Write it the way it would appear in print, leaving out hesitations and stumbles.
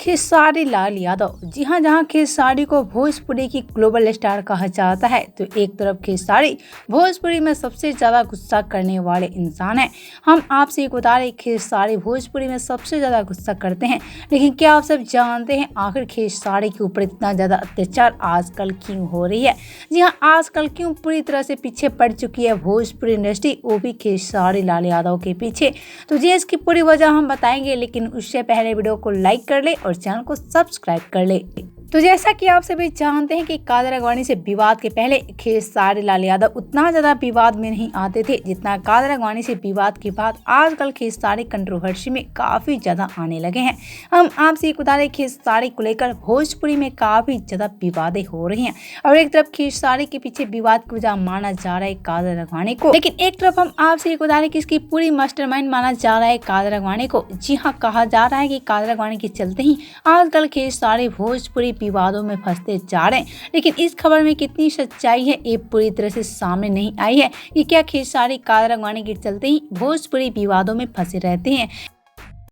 खेसारी लाल यादव। जी हाँ, जहाँ खेसारी को भोजपुरी की ग्लोबल स्टार कहा जाता है, तो एक तरफ खेसारी भोजपुरी में सबसे ज़्यादा गुस्सा करने वाले इंसान हैं। हम आपसे एक बता रहे, खेसारी भोजपुरी में सबसे ज़्यादा गुस्सा करते हैं। लेकिन क्या आप सब जानते हैं आखिर खेसारी के ऊपर इतना ज़्यादा अत्याचार आजकल क्यों हो रही है? जी हाँ, आजकल क्यों पूरी तरह से पीछे पड़ चुकी है भोजपुरी इंडस्ट्री, वो भी खेसारी लाल यादव के पीछे। तो जी, इसकी पूरी वजह हम बताएंगे, लेकिन उससे पहले वीडियो को लाइक कर ले और चैनल को सब्सक्राइब कर ले। तो जैसा कि आप सभी जानते हैं कि कादर अगवानी से विवाद के पहले खेसारी लाल यादव उतना ज़्यादा विवाद में नहीं आते थे जितना कादर अगवानी से विवाद के बाद आजकल खेसारी कंट्रोवर्सी में काफ़ी ज़्यादा आने लगे हैं। हम आपसे एक बता रहे, खेसारी को लेकर भोजपुरी में काफ़ी ज़्यादा विवादें हो रही हैं और एक तरफ खेसारी के पीछे विवाद की वजह माना जा रहा है कादर अगवानी को, लेकिन एक तरफ हम आपसे एक बता रहे कि इसकी पूरी मास्टरमाइंड माना जा रहा है कादर अगवानी को। जी हाँ, कहा जा रहा है कि कादर अगवानी के चलते ही आजकल खेसारी भोजपुरी विवादों में फंसते जा रहे हैं। लेकिन इस खबर में कितनी सच्चाई है, ये पूरी तरह से सामने नहीं आई है कि क्या खेसारी कादर अगवानी के चलते ही भोजपुरी विवादों में फंसे रहते हैं।